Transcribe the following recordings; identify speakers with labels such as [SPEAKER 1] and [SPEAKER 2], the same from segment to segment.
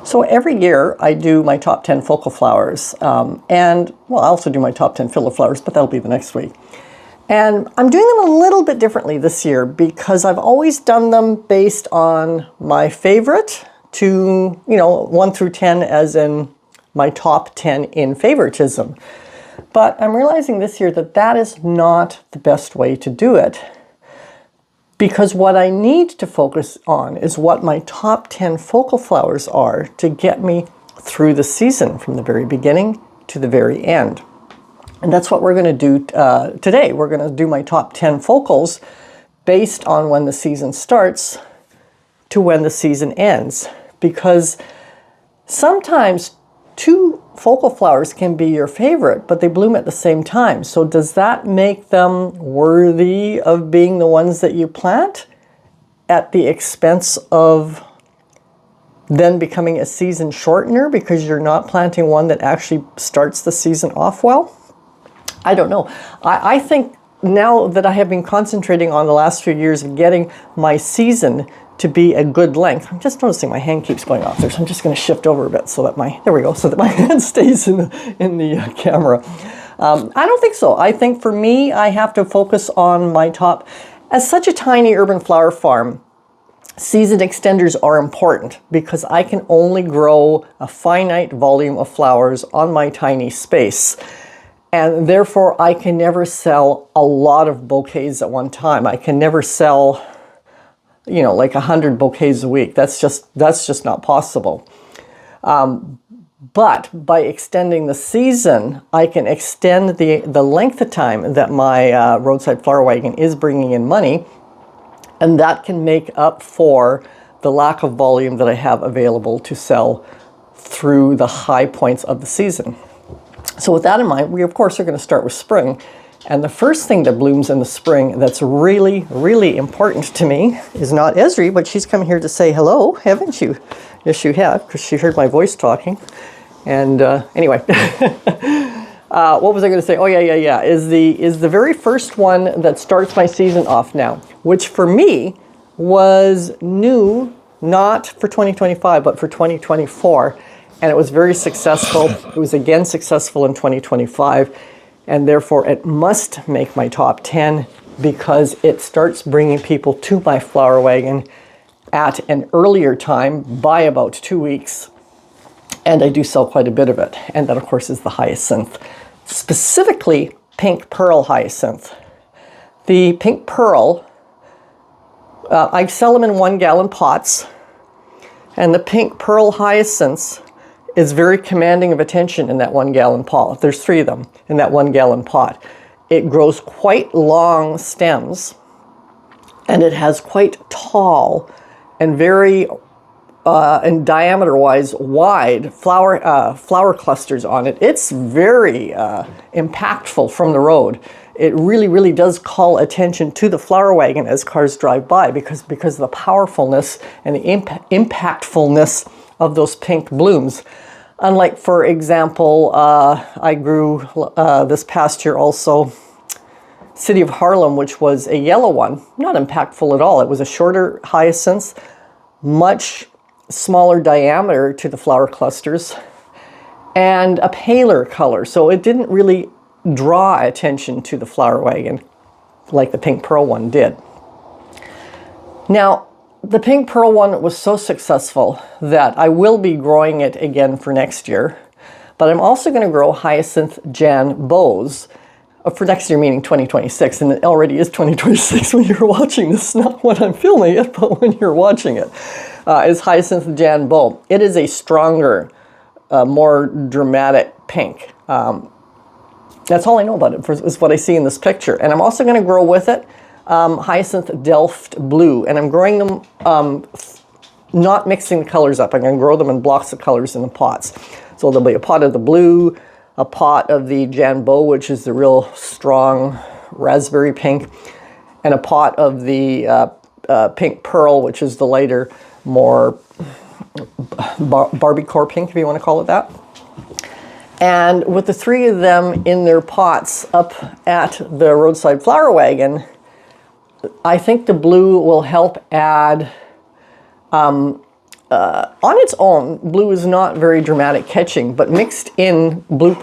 [SPEAKER 1] So every year I do my top 10 focal flowers, and well, I also do my top 10 filler flowers, but that'll be the next week. And I'm doing them a little bit differently this year because I've always done them based on my favorite to, 1 through 10 as in my top 10 in favoritism. But I'm realizing this year that that is not the best way to do it, because what I need to focus on is what my top 10 focal flowers are to get me through the season from the very beginning to the very end. And that's what we're going to do today. We're going to do my top 10 focals based on when the season starts to when the season ends. Because sometimes 2 focal flowers can be your favorite, but they bloom at the same time. So does that make them worthy of being the ones that you plant at the expense of then becoming a season shortener because you're not planting one that actually starts the season off well? I don't know. I think now that I have been concentrating on the last few years of getting my season to be a good length. I'm just noticing my hand keeps going off there, so I'm just going to shift over a bit so that there we go, so that my hand stays in the camera. I don't think so. I think for me, I have to focus on my top. As such a tiny urban flower farm, season extenders are important because I can only grow a finite volume of flowers on my tiny space. And therefore, I can never sell a lot of bouquets at one time. I can never sell, like 100 bouquets a week. That's just not possible. But by extending the season, I can extend the length of time that my roadside flower wagon is bringing in money, and that can make up for the lack of volume that I have available to sell through the high points of the season. So with that in mind, we of course are going to start with spring. And the first thing that blooms in the spring that's really, really important to me is not Esri, but she's come here to say hello, haven't you? Yes, you have, because she heard my voice talking. And anyway, what was I going to say? Oh, yeah. Is the very first one that starts my season off now, which for me was new, not for 2025, but for 2024. And it was very successful. It was again successful in 2025. And therefore, it must make my top 10 because it starts bringing people to my flower wagon at an earlier time by about 2 weeks. And I do sell quite a bit of it. And that, of course, is the hyacinth, specifically pink pearl hyacinth. The pink pearl, I sell them in 1-gallon pots. And the pink pearl hyacinths is very commanding of attention in that 1-gallon pot. There's 3 of them in that 1-gallon pot. It grows quite long stems, and it has quite tall and very, and diameter-wise, wide flower clusters on it. It's very impactful from the road. It really, really does call attention to the flower wagon as cars drive by because of the powerfulness and the impactfulness of those pink blooms. Unlike, for example, I grew this past year also City of Harlem, which was a yellow one, not impactful at all. It was a shorter hyacinth, much smaller diameter to the flower clusters, and a paler color. So it didn't really draw attention to the flower wagon like the pink pearl one did. Now, the pink pearl one was so successful that I will be growing it again for next year, but I'm also going to grow hyacinth Jan bows for next year, meaning 2026, and it already is 2026 when you're watching this, not when I'm filming it, but when you're watching it, is hyacinth Jan bow. It is a stronger, more dramatic pink. That's all I know about it, is what I see in this picture. And I'm also going to grow with it hyacinth Delft blue, and I'm growing them, not mixing the colors up. I'm going to grow them in blocks of colors in the pots. So there'll be a pot of the blue, a pot of the Jan bow, which is the real strong raspberry pink, and a pot of the pink pearl, which is the lighter, more Barbiecore pink, if you want to call it that. And with the 3 of them in their pots up at the roadside flower wagon, I think the blue will help add on its own, blue is not very dramatic catching, but mixed in blue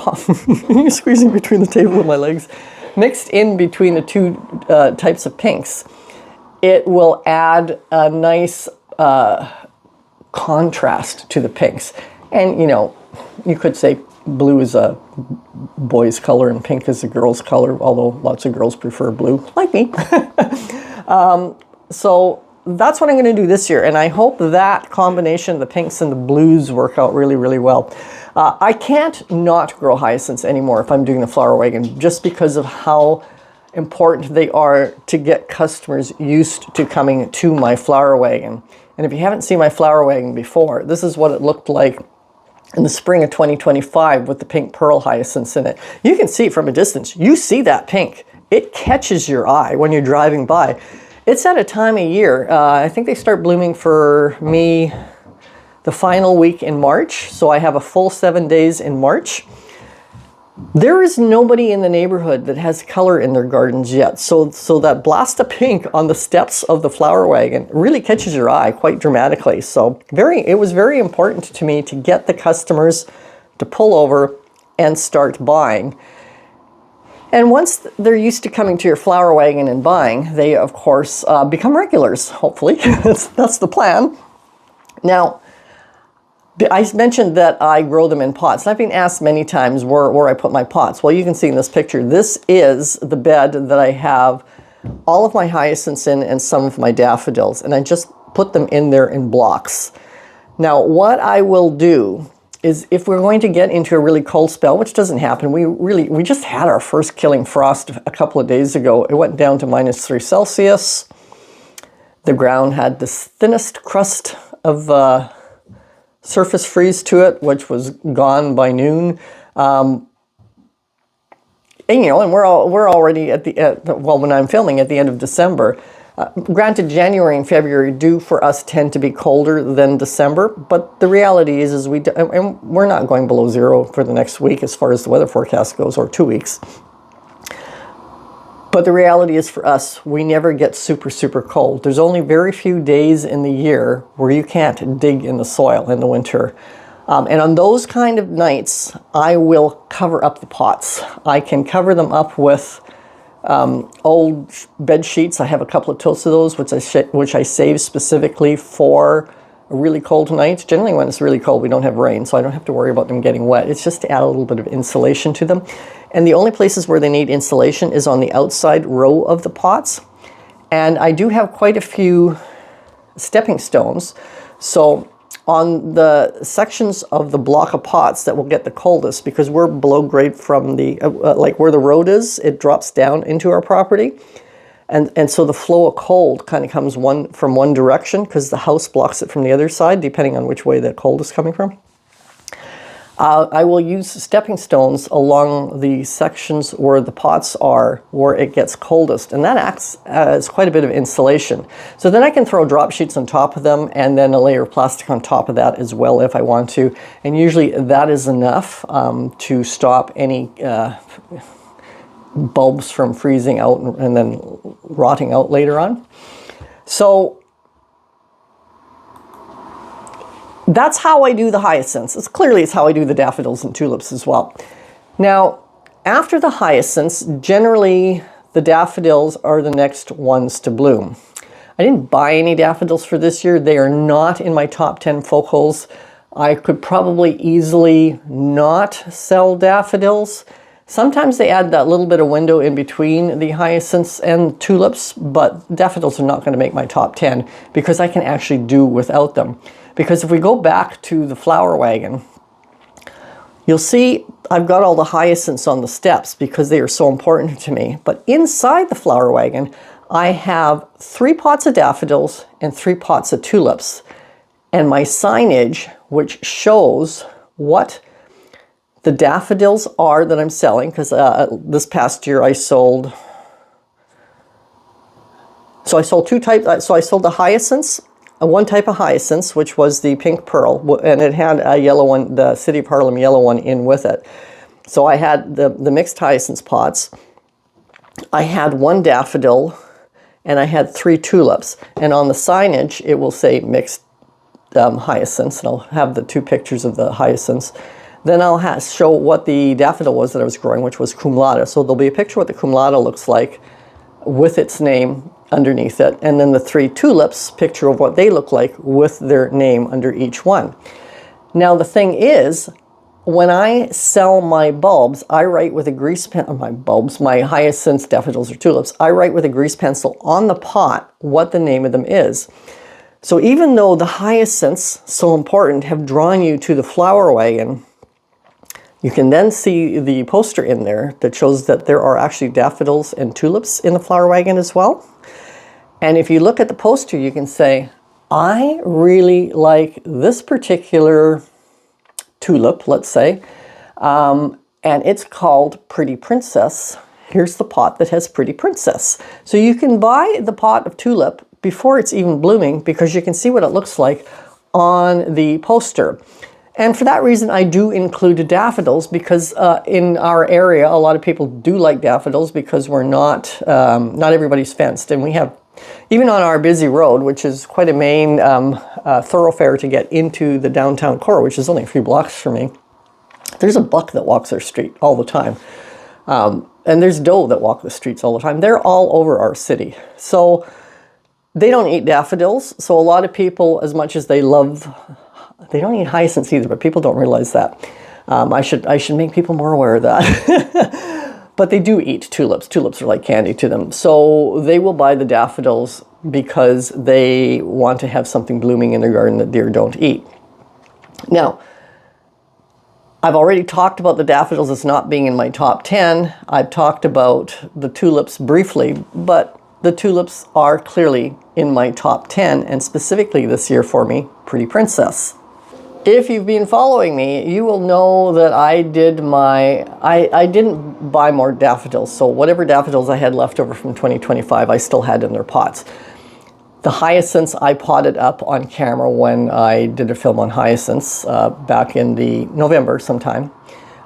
[SPEAKER 1] you're squeezing between the table and my legs. Mixed in between the two types of pinks, it will add a nice contrast to the pinks. And you know, you could say blue is a boy's color and pink is a girl's color, although lots of girls prefer blue, like me. So that's what I'm going to do this year, and I hope that combination of the pinks and the blues work out really, really well. I can't not grow hyacinths anymore if I'm doing the flower wagon, just because of how important they are to get customers used to coming to my flower wagon. And if you haven't seen my flower wagon before, this is what it looked like in the spring of 2025 with the pink pearl hyacinths in it. You can see from a distance, you see that pink. It catches your eye when you're driving by. It's at a time of year, I think they start blooming for me the final week in March, so I have a full 7 days in March. There is nobody in the neighborhood that has color in their gardens yet, so that blast of pink on the steps of the flower wagon really catches your eye quite dramatically. So it was very important to me to get the customers to pull over and start buying. And once they're used to coming to your flower wagon and buying, they, of course, become regulars, hopefully. That's the plan. Now, I mentioned that I grow them in pots. And I've been asked many times where I put my pots. Well, you can see in this picture, this is the bed that I have all of my hyacinths in and some of my daffodils. And I just put them in there in blocks. Now, what I will do is if we're going to get into a really cold spell, which doesn't happen, we just had our first killing frost a couple of days ago. It went down to -3 Celsius. The ground had this thinnest crust of surface freeze to it, which was gone by noon. And you know, and we're already at well, when I'm filming, at the end of December. Granted, January and February do for us tend to be colder than December, but the reality is and we're not going below zero for the next week as far as the weather forecast goes, or 2 weeks. But the reality is for us, we never get super, super cold. There's only very few days in the year where you can't dig in the soil in the winter. And on those kind of nights, I will cover up the pots. I can cover them up with old bed sheets. I have a couple of totes of those, which I save specifically for a really cold night. Generally, when it's really cold, we don't have rain, so I don't have to worry about them getting wet. It's just to add a little bit of insulation to them. And the only places where they need insulation is on the outside row of the pots. And I do have quite a few stepping stones. So on the sections of the block of pots that will get the coldest, because we're below grade from the, like where the road is, it drops down into our property. And so the flow of cold kind of comes from one direction, because the house blocks it from the other side, depending on which way the cold is coming from. I will use stepping stones along the sections where the pots are, where it gets coldest, and that acts as quite a bit of insulation. So then I can throw drop sheets on top of them, and then a layer of plastic on top of that as well if I want to. And usually that is enough to stop any bulbs from freezing out and then rotting out later on. So that's how I do the hyacinths. It's how I do the daffodils and tulips as well. Now, after the hyacinths, generally the daffodils are the next ones to bloom. I didn't buy any daffodils for this year. They are not in my top 10 focals. I could probably easily not sell daffodils. Sometimes they add that little bit of window in between the hyacinths and tulips, but daffodils are not going to make my top 10 because I can actually do without them. Because if we go back to the flower wagon, you'll see I've got all the hyacinths on the steps because they are so important to me. But inside the flower wagon, I have 3 pots of daffodils and 3 pots of tulips. And my signage, which shows what the daffodils are that I'm selling, because this past year I sold, so I sold 2 types, so I sold the hyacinths, one type of hyacinths, which was the pink pearl, and it had a yellow one, the City of Harlem yellow one in with it. So I had the mixed hyacinths pots, I had 1 daffodil, and I had 3 tulips. And on the signage, it will say mixed hyacinths, and I'll have the 2 pictures of the hyacinths. Then I'll show what the daffodil was that I was growing, which was cum laude. So there'll be a picture of what the cum laude looks like with its name underneath it, and then the 3 tulips, picture of what they look like with their name under each one. Now the thing is, when I sell my bulbs, I write with a grease pen, my hyacinths, daffodils, or tulips, I write with a grease pencil on the pot what the name of them is. So even though the hyacinths, so important, have drawn you to the flower wagon, you can then see the poster in there that shows that there are actually daffodils and tulips in the flower wagon as well. And if you look at the poster, you can say, I really like this particular tulip, let's say, and it's called Pretty Princess. Here's the pot that has Pretty Princess. So you can buy the pot of tulip before it's even blooming, because you can see what it looks like on the poster. And for that reason, I do include daffodils, because in our area, a lot of people do like daffodils, because we're not everybody's fenced. And we have, even on our busy road, which is quite a main thoroughfare to get into the downtown core, which is only a few blocks from me, there's a buck that walks our street all the time. And there's doe that walk the streets all the time. They're all over our city. So they don't eat daffodils. So a lot of people, as much as they love, they don't eat hyacinths either, but people don't realize that. I should make people more aware of that. But they do eat tulips. Tulips are like candy to them. So they will buy the daffodils because they want to have something blooming in their garden that deer don't eat. Now, I've already talked about the daffodils as not being in my top 10. I've talked about the tulips briefly, but the tulips are clearly in my top 10, and specifically this year for me, Pretty Princess. If you've been following me, you will know that I didn't buy more daffodils. So whatever daffodils I had left over from 2025, I still had in their pots. The hyacinths I potted up on camera when I did a film on hyacinths back in the November sometime,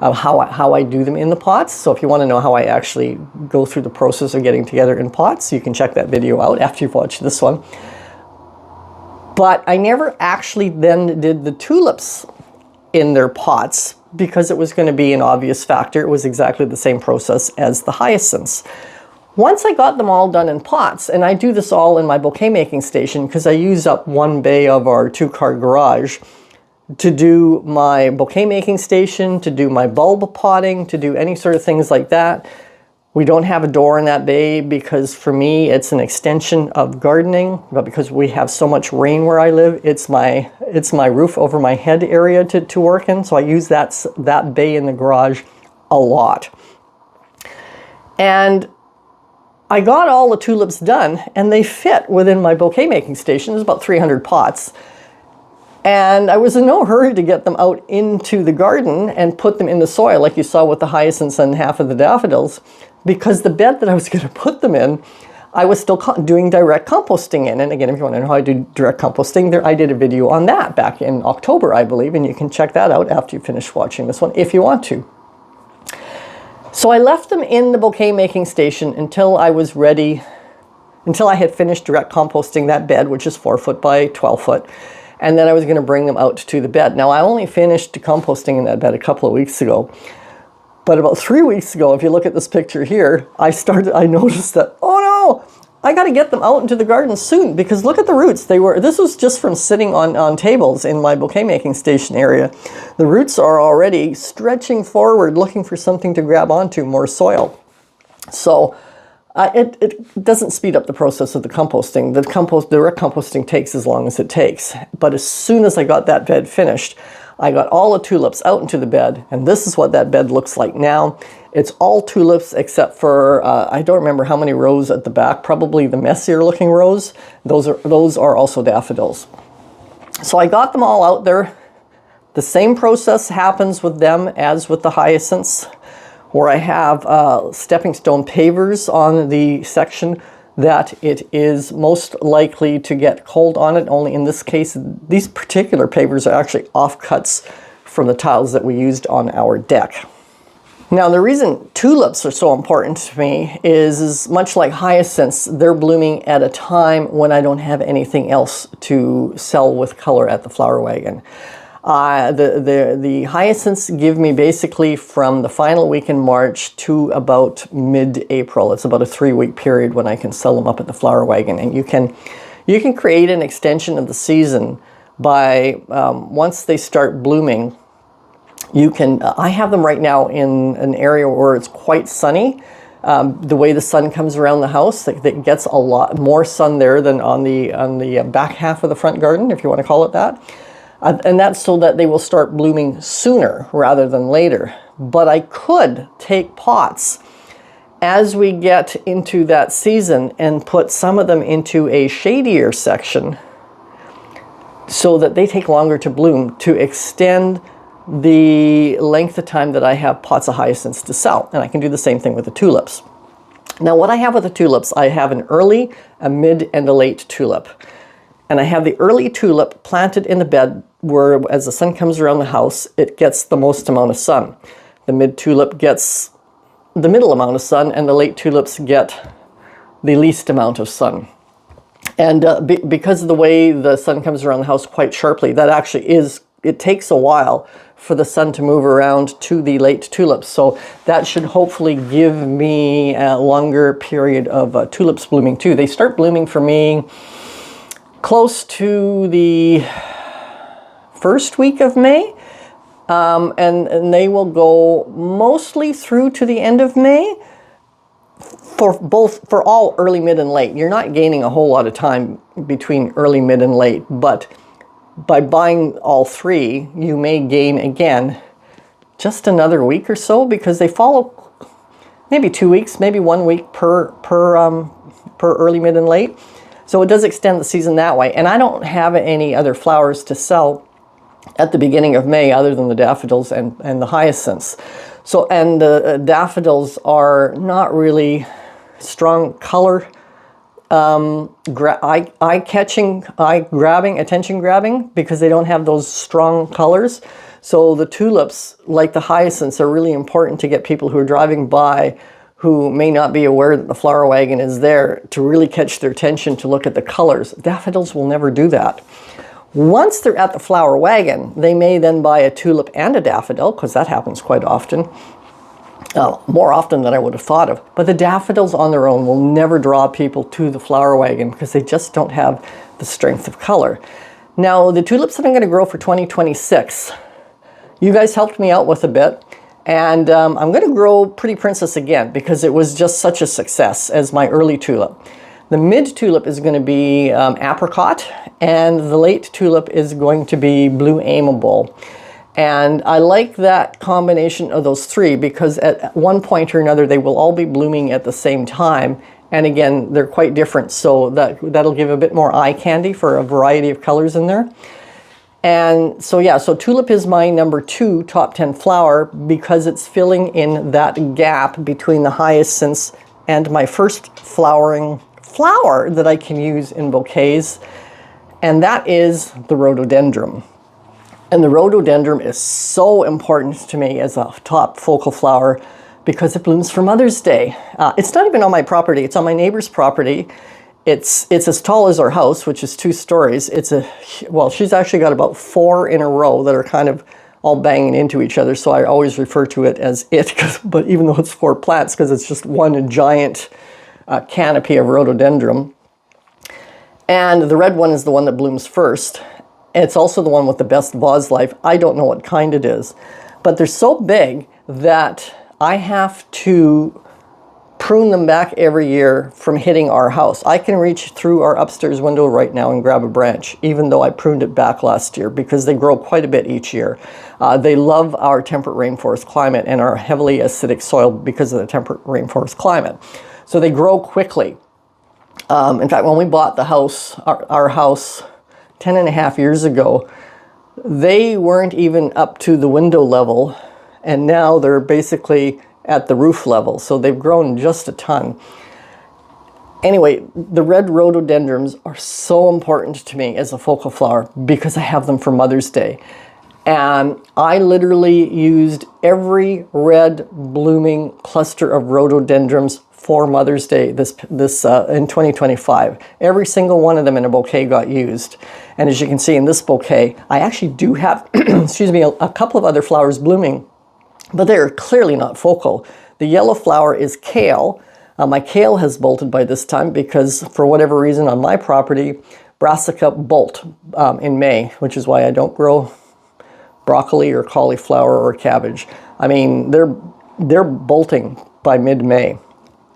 [SPEAKER 1] how I do them in the pots. So if you want to know how I actually go through the process of getting together in pots, you can check that video out after you've watched this one. But I never actually then did the tulips in their pots, because it was going to be an obvious factor. It was exactly the same process as the hyacinths. Once I got them all done in pots, and I do this all in my bouquet making station, because I use up one bay of our 2-car garage to do my bouquet making station, to do my bulb potting, to do any sort of things like that. We don't have a door in that bay because for me it's an extension of gardening, but because we have so much rain where I live, it's my roof over my head area to work in. So I use that bay in the garage a lot. And I got all the tulips done, and they fit within my bouquet making station. There's about 300 pots. And I was in no hurry to get them out into the garden and put them in the soil like you saw with the hyacinths and half of the daffodils, because the bed that I was going to put them in, I was still doing direct composting in. And again, if you want to know how I do direct composting, I did a video on that back in October, I believe, and you can check that out after you finish watching this one if you want to. So I left them in the bouquet making station until I was ready, until I had finished direct composting that bed, which is 4 foot by 12 foot. And then I was going to bring them out to the bed. Now, I only finished composting in that bed a couple of weeks ago. But about 3 weeks ago, if you look at this picture here, I noticed that, oh no, I got to get them out into the garden soon, because look at the roots. This was just from sitting on tables in my bouquet making station area. The roots are already stretching forward, looking for something to grab onto, more soil. So it doesn't speed up the process of the composting. The direct composting takes as long as it takes. But as soon as I got that bed finished, I got all the tulips out into the bed, and this is what that bed looks like now. It's all tulips except for, I don't remember how many rows at the back, probably the messier looking rows. Those are also daffodils. So I got them all out there. The same process happens with them as with the hyacinths, where I have stepping stone pavers on the section that it is most likely to get cold on it. Only in this case, these particular pavers are actually offcuts from the tiles that we used on our deck. Now, the reason tulips are so important to me is much like hyacinths, they're blooming at a time when I don't have anything else to sell with color at the flower wagon. The hyacinths give me basically from the final week in March to about mid-April. It's about a 3-week period when I can sell them up at the flower wagon. And you can create an extension of the season by, once they start blooming, I have them right now in an area where it's quite sunny. The way the sun comes around the house, that gets a lot more sun there than on the back half of the front garden, if you want to call it that. And that's so that they will start blooming sooner rather than later. But I could take pots as we get into that season and put some of them into a shadier section so that they take longer to bloom, to extend the length of time that I have pots of hyacinths to sell. And I can do the same thing with the tulips. Now, what I have with the tulips, I have an early, a mid, and a late tulip. And I have the early tulip planted in the bed where, as the sun comes around the house, it gets the most amount of sun. The mid tulip gets the middle amount of sun, and the late tulips get the least amount of sun. And because of the way the sun comes around the house quite sharply, that actually it takes a while for the sun to move around to the late tulips. So that should hopefully give me a longer period of tulips blooming too. They start blooming for me close to the first week of May. And they will go mostly through to the end of May for all early, mid, and late. You're not gaining a whole lot of time between early, mid, and late, but by buying all three, you may gain again just another week or so, because they follow maybe 2 weeks, maybe 1 week per early, mid, and late. So it does extend the season that way. And I don't have any other flowers to sell at the beginning of May other than the daffodils and the hyacinths. So, and the daffodils are not really strong color, eye-catching, eye-grabbing, attention-grabbing, because they don't have those strong colors. So the tulips, like the hyacinths, are really important to get people who are driving by who may not be aware that the flower wagon is there, to really catch their attention to look at the colors. Daffodils will never do that. Once they're at the flower wagon, they may then buy a tulip and a daffodil, because that happens quite often. More often than I would have thought of. But the daffodils on their own will never draw people to the flower wagon because they just don't have the strength of color. Now, the tulips that I'm going to grow for 2026, you guys helped me out with a bit. And I'm going to grow Pretty Princess again because it was just such a success as my early tulip. The mid tulip is going to be apricot, and the late tulip is going to be blue amiable. And I like that combination of those three because at one point or another they will all be blooming at the same time. And again, they're quite different, so that'll give a bit more eye candy for a variety of colors in there. And so yeah, so tulip is my number 2 top 10 flower because it's filling in that gap between the hyacinths and my first flowering flower that I can use in bouquets, and that is the rhododendron. And the rhododendron is so important to me as a top focal flower because it blooms for Mother's Day. It's not even on my property, it's on my neighbor's property. It's as tall as our house, which is 2 stories. Well, she's actually got about 4 in a row that are kind of all banging into each other, so I always refer to it as it, but even though it's 4 plants, because it's just one giant canopy of rhododendron. And the red one is the one that blooms first. It's also the one with the best vase life. I don't know what kind it is, but they're so big that I have to prune them back every year from hitting our house. I can reach through our upstairs window right now and grab a branch, even though I pruned it back last year, because they grow quite a bit each year. They love our temperate rainforest climate and our heavily acidic soil because of the temperate rainforest climate. So they grow quickly. In fact, when we bought the house, our house 10 and a half years ago, they weren't even up to the window level, and now they're basically at the roof level, so they've grown just a ton. Anyway, the red rhododendrons are so important to me as a focal flower because I have them for Mother's Day. And I literally used every red blooming cluster of rhododendrons for Mother's Day this in 2025. Every single one of them in a bouquet got used. And as you can see in this bouquet, I actually do have, excuse me, a couple of other flowers blooming, but they're clearly not focal. The yellow flower is kale. My kale has bolted by this time because for whatever reason on my property, brassica bolt in May, which is why I don't grow broccoli or cauliflower or cabbage. I mean, they're bolting by mid-May,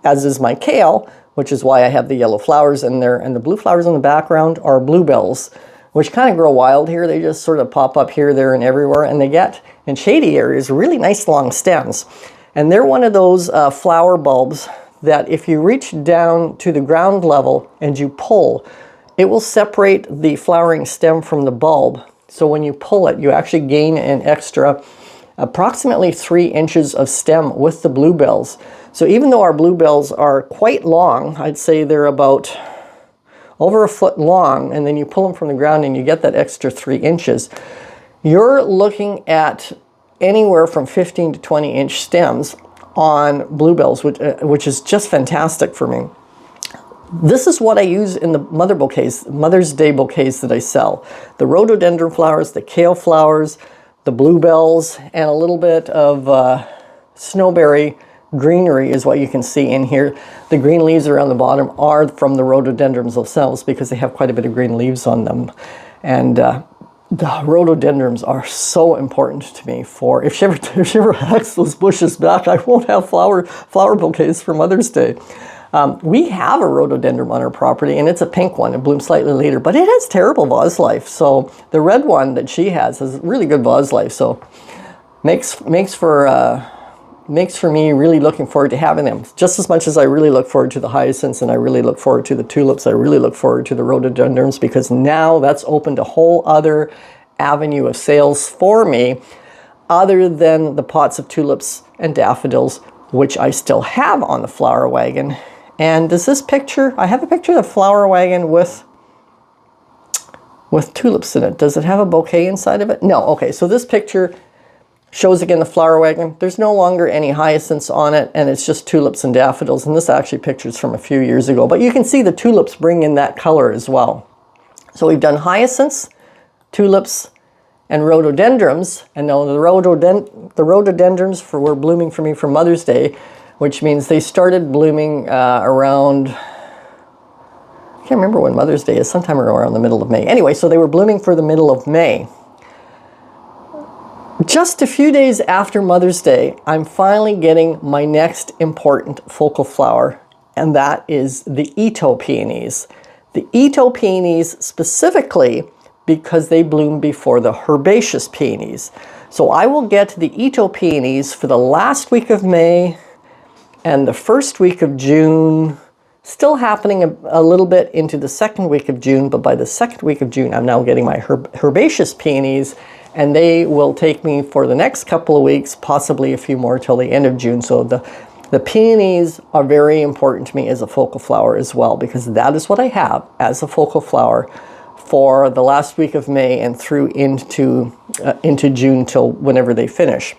[SPEAKER 1] as is my kale, which is why I have the yellow flowers in there, and the blue flowers in the background are bluebells, which kind of grow wild here. They just sort of pop up here, there, and everywhere, and they get, in shady areas, really nice long stems. And they're one of those flower bulbs that if you reach down to the ground level and you pull, it will separate the flowering stem from the bulb. So when you pull it, you actually gain an extra approximately 3 inches of stem with the bluebells. So even though our bluebells are quite long, I'd say they're about over a foot long, and then you pull them from the ground and you get that extra 3 inches, you're looking at anywhere from 15 to 20 inch stems on bluebells, which is just fantastic for me. This is what I use in the Mother's Day bouquets that I sell. The rhododendron flowers, the kale flowers, the bluebells, and a little bit of snowberry greenery is what you can see in here. The green leaves around the bottom are from the rhododendrons themselves because they have quite a bit of green leaves on them. And the rhododendrons are so important to me for, if she ever hacks those bushes back, I won't have flower bouquets for Mother's Day. We have a rhododendron on our property, and it's a pink one. It blooms slightly later, but it has terrible vase life. So the red one that she has really good vase life. So makes for me really looking forward to having them. Just as much as I really look forward to the hyacinths, and I really look forward to the tulips, I really look forward to the rhododendrons, because now that's opened a whole other avenue of sales for me, other than the pots of tulips and daffodils, which I still have on the flower wagon. And does this picture, I have a picture of the flower wagon with tulips in it. Does it have a bouquet inside of it? No. Okay, so this picture shows again the flower wagon. There's no longer any hyacinths on it, and it's just tulips and daffodils. And this actually picture's from a few years ago, but you can see the tulips bring in that color as well. So we've done hyacinths, tulips, and rhododendrons. And now the rhododendrons were blooming for me for Mother's Day, which means they started blooming around, I can't remember when Mother's Day is, sometime around the middle of May. Anyway, so they were blooming for the middle of May. Just a few days after Mother's Day, I'm finally getting my next important focal flower, and that is the Ito peonies. The Ito peonies specifically because they bloom before the herbaceous peonies. So I will get the Ito peonies for the last week of May and the first week of June, still happening a little bit into the second week of June, but by the second week of June, I'm now getting my herbaceous peonies, and they will take me for the next couple of weeks, possibly a few more till the end of June. So the peonies are very important to me as a focal flower as well, because that is what I have as a focal flower for the last week of May and through into June till whenever they finish.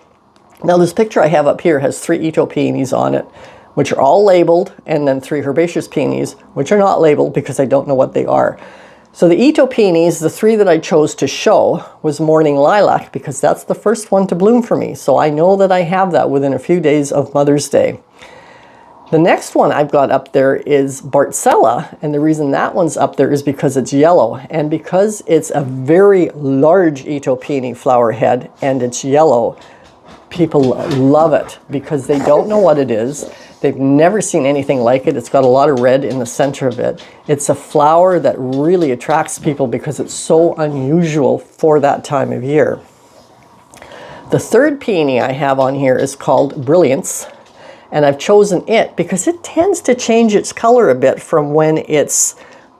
[SPEAKER 1] Now this picture I have up here has 3 Ito peonies on it, which are all labeled, and then 3 herbaceous peonies, which are not labeled because I don't know what they are. So the Ito peonies, the 3 that I chose to show was Morning Lilac, because that's the first one to bloom for me. So I know that I have that within a few days of Mother's Day. The next one I've got up there is Bartzella, and the reason that one's up there is because it's yellow, and because it's a very large Ito peony flower head and it's yellow, people love it because they don't know what it is. They've never seen anything like it. It's got a lot of red in the center of it. It's a flower that really attracts people because it's so unusual for that time of year. The third peony I have on here is called Brilliance, and I've chosen it because it tends to change its color a bit from when it's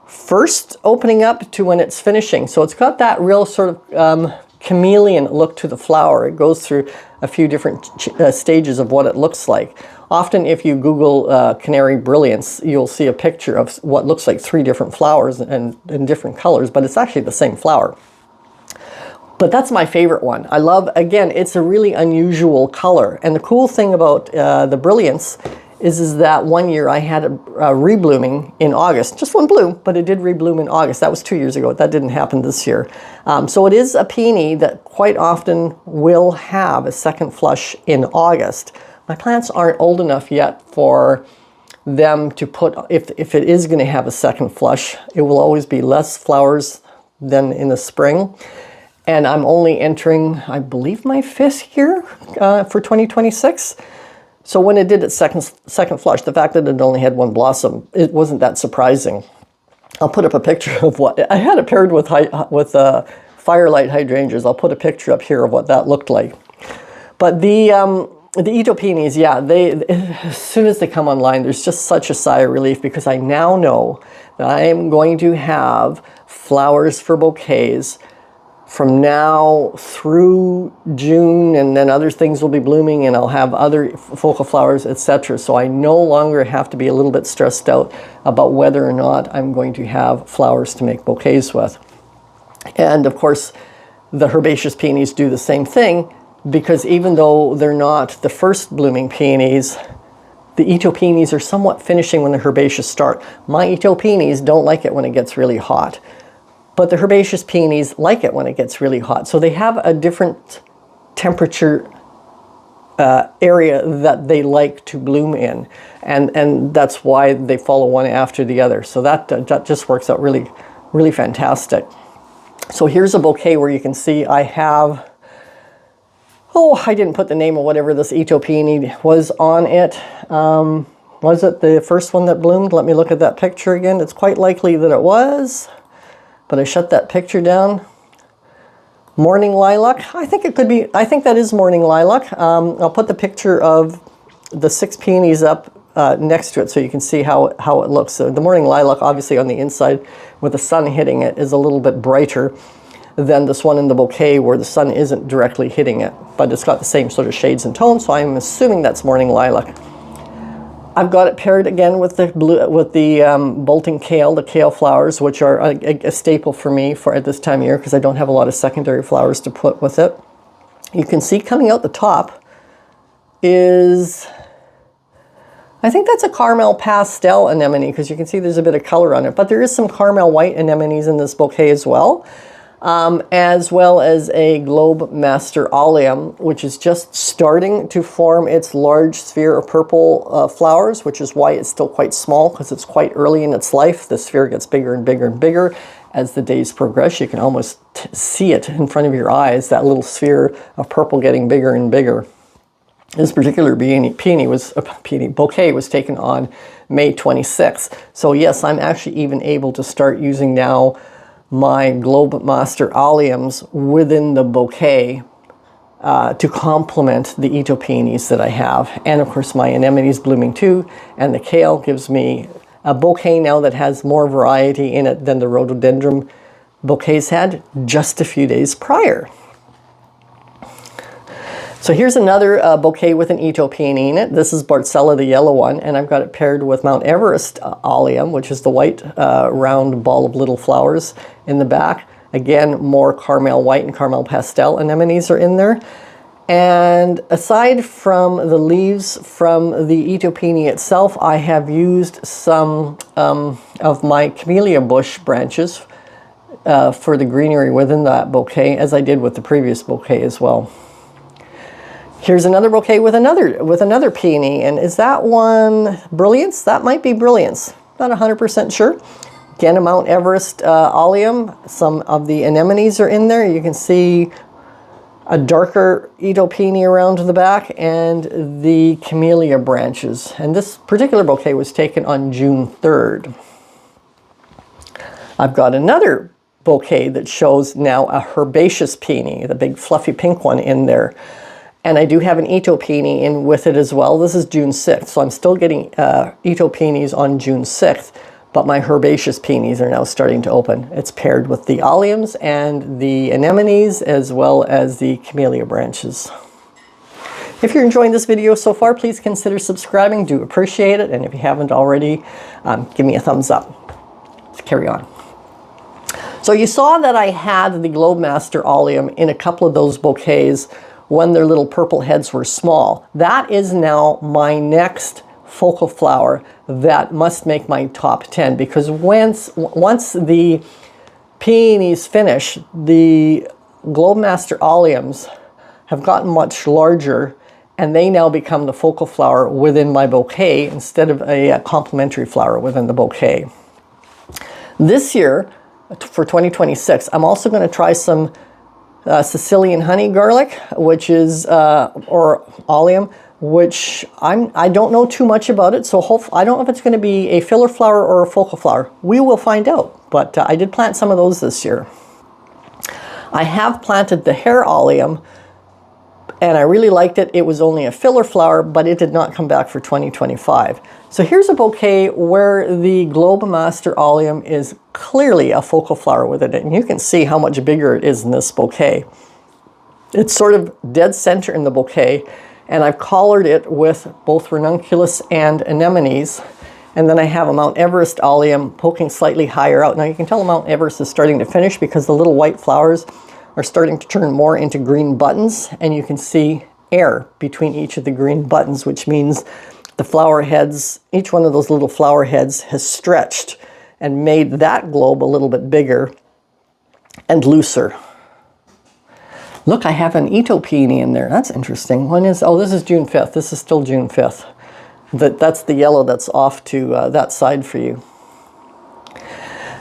[SPEAKER 1] first opening up to when it's finishing. So it's got that real sort of chameleon look to the flower. It goes through a few different stages of what it looks like. Often if you Google Canary Brilliance, you'll see a picture of what looks like 3 different flowers and in different colors, but it's actually the same flower. But that's my favorite one. I love, again, it's a really unusual color. And the cool thing about the Brilliance is that one year I had a reblooming in August. Just one bloom, but it did rebloom in August. That was 2 years ago. That didn't happen this year. So it is a peony that quite often will have a second flush in August. My plants aren't old enough yet for them to put, if it is going to have a second flush, it will always be less flowers than in the spring. And I'm only entering, I believe, my 5th year for 2026. So when it did its second flush, the fact that it only had one blossom, it wasn't that surprising. I'll put up a picture of what, I had it paired with firelight hydrangeas. I'll put a picture up here of what that looked like. But the Ito peonies, yeah, as soon as they come online, there's just such a sigh of relief because I now know that I am going to have flowers for bouquets from now through June, and then other things will be blooming and I'll have other focal flowers, etc. So I no longer have to be a little bit stressed out about whether or not I'm going to have flowers to make bouquets with. And of course, the herbaceous peonies do the same thing, because even though they're not the first blooming peonies, the Ito peonies are somewhat finishing when the herbaceous start. My Ito peonies don't like it when it gets really hot. But the herbaceous peonies like it when it gets really hot. So they have a different temperature area that they like to bloom in. And that's why they follow one after the other. So that just works out really, really fantastic. So here's a bouquet where you can see I have, I didn't put the name of whatever this Ito peony was on it. Was it the first one that bloomed? Let me look at that picture again. It's quite likely that it was. But I shut that picture down. Morning lilac. I think it could be, I think that is morning lilac. I'll put the picture of the 6 peonies up next to it so you can see how it looks. So the morning lilac, obviously on the inside with the sun hitting it, is a little bit brighter than this one in the bouquet where the sun isn't directly hitting it. But it's got the same sort of shades and tones, so I'm assuming that's morning lilac. I've got it paired again with the bolting kale, the kale flowers, which are a staple for me at this time of year because I don't have a lot of secondary flowers to put with it. You can see coming out the top is, I think that's a caramel pastel anemone because you can see there's a bit of color on it, but there is some caramel white anemones in this bouquet as well as a Globe Master Allium, which is just starting to form its large sphere of purple flowers, which is why it's still quite small because it's quite early in its life. The sphere gets bigger and bigger and bigger as the days progress. You can almost see it in front of your eyes, that little sphere of purple getting bigger and bigger. This particular bouquet was taken on May 26th. So yes, I'm actually even able to start using now my Globe Master Alliums within the bouquet to complement the Ito peonies that I have. And of course my anemone's blooming too, and the kale gives me a bouquet now that has more variety in it than the rhododendron bouquets had just a few days prior. So here's another bouquet with an Ito peony in it. This is Bartzella, the yellow one, and I've got it paired with Mount Everest Allium, which is the white round ball of little flowers in the back. Again, more caramel white and caramel pastel anemones are in there. And aside from the leaves from the Ito peony itself, I have used some of my camellia bush branches for the greenery within that bouquet, as I did with the previous bouquet as well. Here's another bouquet with another peony, and is that one Brilliance? That might be Brilliance. Not 100% sure. Again, a Mount Everest Allium. Some of the anemones are in there. You can see a darker Ito peony around the back and the camellia branches. And this particular bouquet was taken on June 3rd. I've got another bouquet that shows now a herbaceous peony, the big fluffy pink one in there. And I do have an Ito peony in with it as well. This is June 6th, so I'm still getting Ito peonies on June 6th, but my herbaceous peonies are now starting to open. It's paired with the alliums and the anemones as well as the camellia branches. If you're enjoying this video so far, please consider subscribing. Do appreciate it. And if you haven't already, give me a thumbs up. Let's carry on. So you saw that I had the Globemaster Allium in a couple of those bouquets when their little purple heads were small. That is now my next focal flower that must make my top 10, because once the peonies finish, the Globemaster Alliums have gotten much larger, and they now become the focal flower within my bouquet instead of a complementary flower within the bouquet. This year, for 2026, I'm also going to try some Sicilian honey garlic, which is, or allium, which I don't know too much about it, so I don't know if it's going to be a filler flower or a focal flower. We will find out, but I did plant some of those this year. I have planted the hair allium, and I really liked it. It was only a filler flower, but it did not come back for 2025. So here's a bouquet where the Globemaster Allium is clearly a focal flower within it, and you can see how much bigger it is in this bouquet. It's sort of dead center in the bouquet, and I've collared it with both ranunculus and anemones, and then I have a Mount Everest Allium poking slightly higher out. Now you can tell Mount Everest is starting to finish because the little white flowers are starting to turn more into green buttons, and you can see air between each of the green buttons, which means the flower heads, each one of those little flower heads has stretched and made that globe a little bit bigger and looser. Look, I have an Ito peony in there. That's interesting. This is June 5th. This is still June 5th. That's the yellow that's off to that side for you.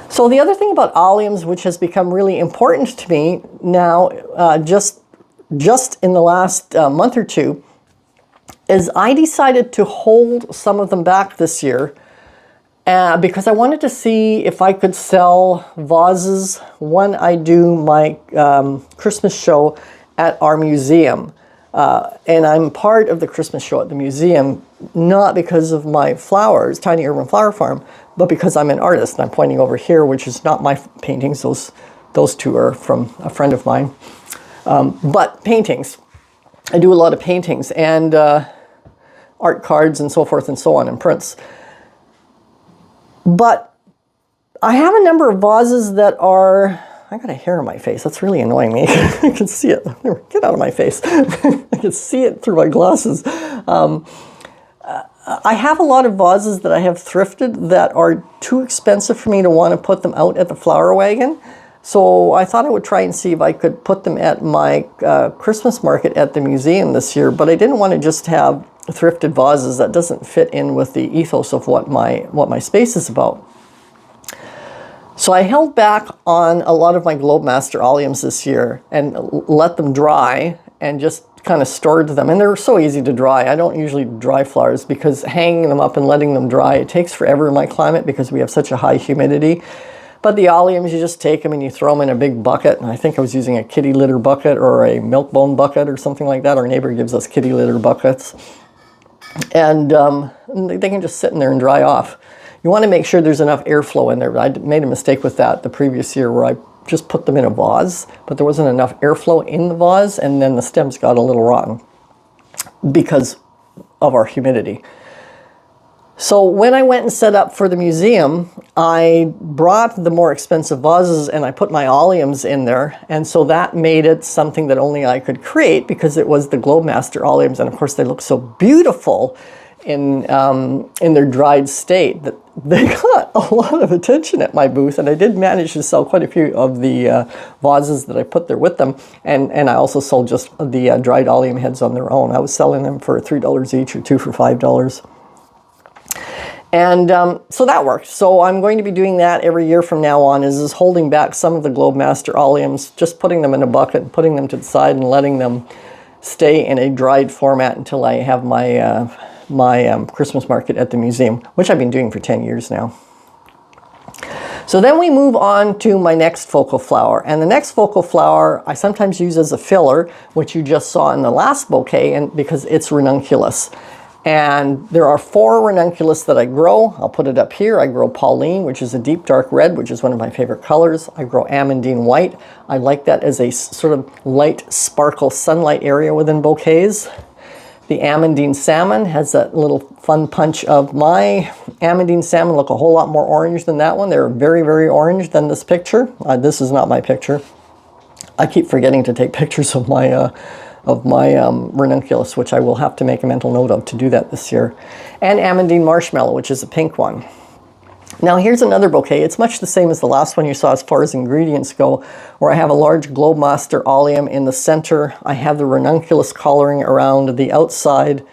[SPEAKER 1] So the other thing about alliums, which has become really important to me now, just in the last month or two, is I decided to hold some of them back this year because I wanted to see if I could sell vases when I do my Christmas show at our museum. And I'm part of the Christmas show at the museum, not because of my flowers, Tiny Urban Flower Farm, but because I'm an artist. And I'm pointing over here, which is not my paintings. Those two are from a friend of mine. But paintings. I do a lot of paintings and art cards and so forth and so on, and prints. But I have a number of vases that are... I got a hair on my face. That's really annoying me. I can see it. Get out of my face. I can see it through my glasses. I have a lot of vases that I have thrifted that are too expensive for me to want to put them out at the flower wagon. So I thought I would try and see if I could put them at my Christmas market at the museum this year. But I didn't want to just have thrifted vases. That doesn't fit in with the ethos of what my space is about. So I held back on a lot of my Globemaster Alliums this year and let them dry and just kind of stored them. And they're so easy to dry. I don't usually dry flowers because hanging them up and letting them dry, it takes forever in my climate because we have such a high humidity. But the alliums, you just take them and you throw them in a big bucket. And I think I was using a kitty litter bucket or a milk bone bucket or something like that. Our neighbor gives us kitty litter buckets. And they can just sit in there and dry off. You want to make sure there's enough airflow in there. I made a mistake with that the previous year where I just put them in a vase, but there wasn't enough airflow in the vase, and then the stems got a little rotten because of our humidity. So when I went and set up for the museum, I brought the more expensive vases and I put my alliums in there, and so that made it something that only I could create because it was the Globemaster alliums, and of course they look so beautiful in their dried state that they got a lot of attention at my booth, and I did manage to sell quite a few of the vases that I put there with them, and I also sold just the dried allium heads on their own. I was selling them for $3 each or 2 for $5. And so that worked. So I'm going to be doing that every year from now on, is holding back some of the Globemaster alliums, just putting them in a bucket and putting them to the side and letting them stay in a dried format until I have my Christmas market at the museum, which I've been doing for 10 years now. So then we move on to my next focal flower. And the next focal flower I sometimes use as a filler, which you just saw in the last bouquet, and because it's ranunculus. And there are 4 ranunculus that I grow. I'll put it up here. I grow Pauline, which is a deep dark red, which is one of my favorite colors. I grow Amandine white. I like that as a sort of light sparkle sunlight area within bouquets. The amandine salmon has that little fun punch of my amandine salmon look a whole lot more orange than that one. They're very, very orange than this picture. This is not my picture. I keep forgetting to take pictures of my ranunculus, which I will have to make a mental note of to do that this year. And amandine marshmallow, which is a pink one. Now here's another bouquet. It's much the same as the last one you saw as far as ingredients go, where I have a large Globemaster allium in the center. I have the ranunculus coloring around the outside.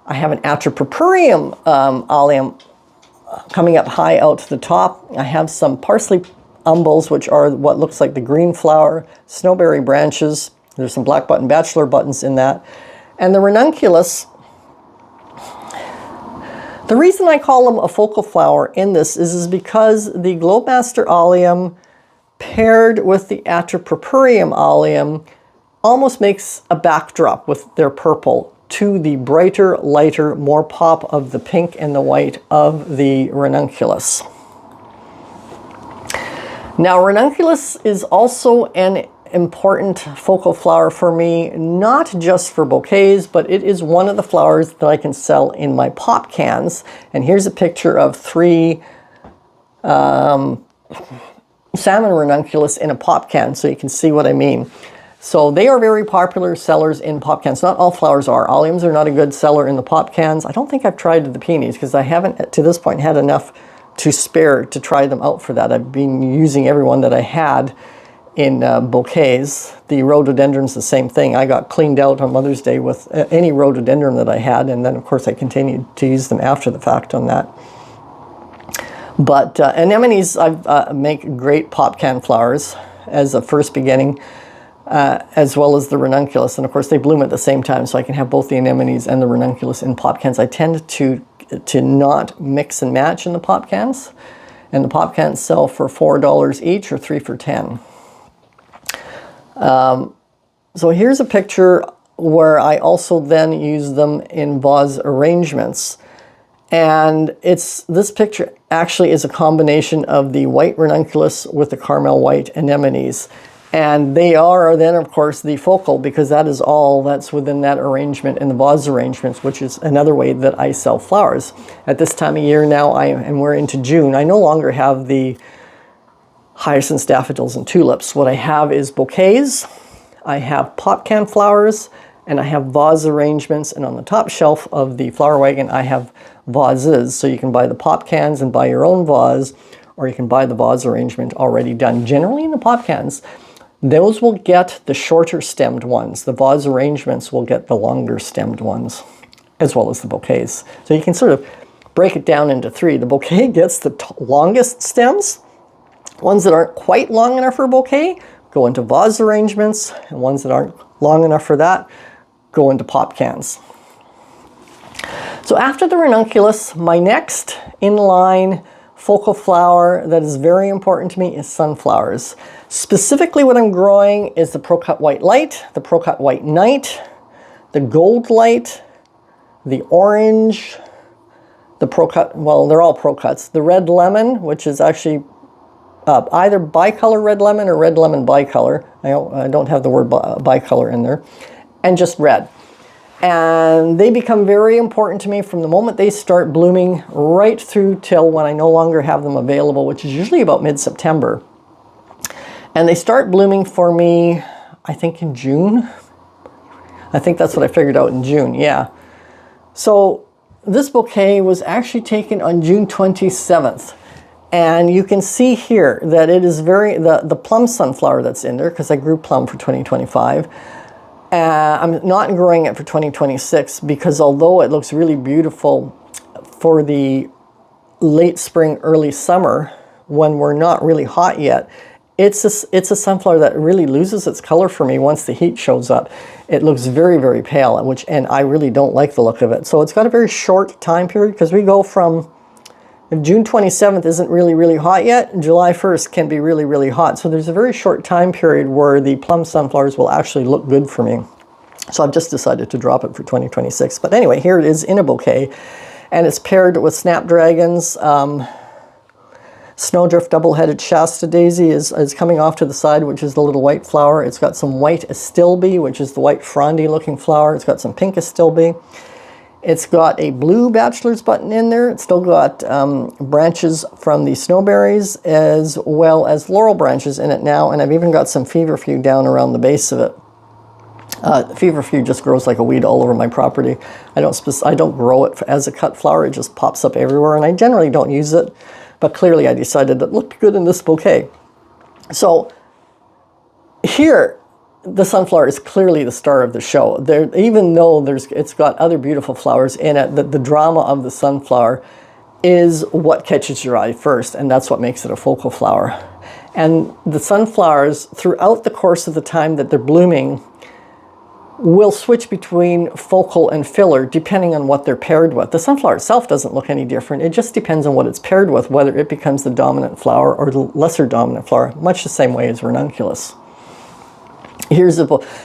[SPEAKER 1] I have an Atropurpureum allium coming up high out to the top. I have some parsley umbels, which are what looks like the green flower, snowberry branches. There's some black button bachelor buttons in that. And the ranunculus, the reason I call them a focal flower in this is because the Globemaster allium paired with the Atropurpureum allium almost makes a backdrop with their purple to the brighter, lighter, more pop of the pink and the white of the ranunculus. Now, ranunculus is also an important focal flower for me, not just for bouquets, but it is one of the flowers that I can sell in my pop cans. And here's a picture of 3 salmon ranunculus in a pop can, so you can see what I mean. So they are very popular sellers in pop cans. Not all flowers are. Alliums are not a good seller in the pop cans. I don't think I've tried the peonies because I haven't, to this point, had enough to spare to try them out for that. I've been using every one that I had in bouquets. The rhododendron's the same thing. I got cleaned out on Mother's Day with any rhododendron that I had, and then of course I continued to use them after the fact on that. But anemones make great pop can flowers as a first beginning, as well as the ranunculus, and of course they bloom at the same time, so I can have both the anemones and the ranunculus in pop cans. I tend to not mix and match in the pop cans, and the pop cans sell for $4 each or 3 for $10. So here's a picture where I also then use them in vase arrangements. And this picture actually is a combination of the white ranunculus with the caramel white anemones. And they are then, of course, the focal, because that is all that's within that arrangement in the vase arrangements, which is another way that I sell flowers. At this time of year now, and we're into June, I no longer have the hyacinths, daffodils, and tulips. What I have is bouquets, I have pop can flowers, and I have vase arrangements, and on the top shelf of the flower wagon I have vases, so you can buy the pop cans and buy your own vase, or you can buy the vase arrangement already done. Generally in the pop cans, those will get the shorter stemmed ones. The vase arrangements will get the longer stemmed ones, as well as the bouquets. So you can sort of break it down into 3. The bouquet gets the longest stems. Ones that aren't quite long enough for a bouquet go into vase arrangements, and ones that aren't long enough for that go into pop cans. So after the ranunculus, my next in-line focal flower that is very important to me is sunflowers. Specifically what I'm growing is the Pro-Cut White Light, the Pro-Cut White Night, the Gold Light, the Orange, the Pro-Cut, well, they're all Pro-Cuts, the Red Lemon, which is actually either bicolor red lemon or red lemon bicolor. I don't have the word bicolor in there. And just red. And they become very important to me from the moment they start blooming right through till when I no longer have them available, which is usually about mid-September. And they start blooming for me, I think in June. I think that's what I figured out in June, yeah. So this bouquet was actually taken on June 27th. And you can see here that it is the plum sunflower that's in there, because I grew plum for 2025. I'm not growing it for 2026 because although it looks really beautiful for the late spring, early summer, when we're not really hot yet, it's a sunflower that really loses its color for me once the heat shows up. It looks very, very pale, and I really don't like the look of it. So it's got a very short time period, because we go from, if June 27th isn't really, really hot yet, July 1st can be really, really hot. So there's a very short time period where the plum sunflowers will actually look good for me. So I've just decided to drop it for 2026. But anyway, here it is in a bouquet, and it's paired with snapdragons. Snowdrift double-headed Shasta daisy is coming off to the side, which is the little white flower. It's got some white astilbe, which is the white frondy looking flower. It's got some pink astilbe. It's got a blue bachelor's button in there. It's still got branches from the snowberries as well as laurel branches in it now, and I've even got some feverfew down around the base of it. Feverfew just grows like a weed all over my property. I don't grow it as a cut flower. It just pops up everywhere, and I generally don't use it. But clearly I decided it looked good in this bouquet. So here, the sunflower is clearly the star of the show. Even though it's got other beautiful flowers in it, the drama of the sunflower is what catches your eye first, and that's what makes it a focal flower. And the sunflowers, throughout the course of the time that they're blooming, will switch between focal and filler depending on what they're paired with. The sunflower itself doesn't look any different. It just depends on what it's paired with, whether it becomes the dominant flower or the lesser dominant flower, much the same way as ranunculus.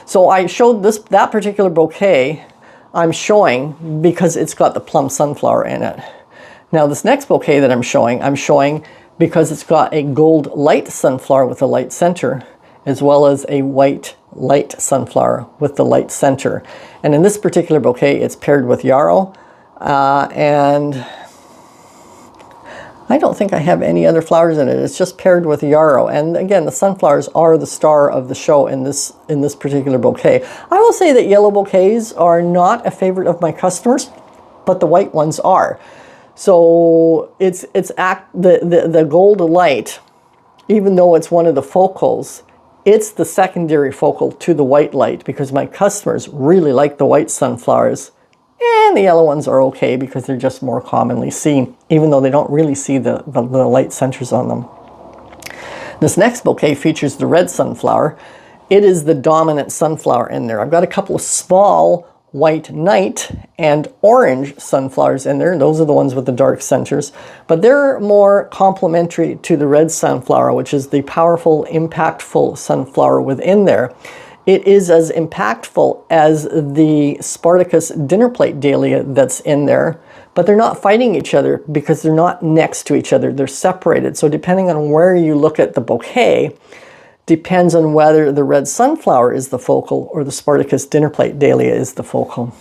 [SPEAKER 1] So I showed that particular bouquet I'm showing because it's got the plum sunflower in it. Now this next bouquet that I'm showing because it's got a gold light sunflower with a light center, as well as a white light sunflower with the light center. And in this particular bouquet, it's paired with yarrow, and I don't think I have any other flowers in it. It's just paired with yarrow. And again, the sunflowers are the star of the show in this particular bouquet. I will say that yellow bouquets are not a favorite of my customers, but the white ones are. So the gold light, even though it's one of the focals, it's the secondary focal to the white light because my customers really like the white sunflowers, and the yellow ones are okay because they're just more commonly seen, even though they don't really see the light centers on them. This next bouquet features the red sunflower. It is the dominant sunflower in there. I've got a couple of small white knight and orange sunflowers in there. Those are the ones with the dark centers, but they're more complementary to the red sunflower, which is the powerful, impactful sunflower within there. It is as impactful as the Spartacus dinner plate dahlia that's in there, but they're not fighting each other because they're not next to each other. They're separated. So depending on where you look at the bouquet, depends on whether the red sunflower is the focal or the Spartacus dinner plate dahlia is the focal.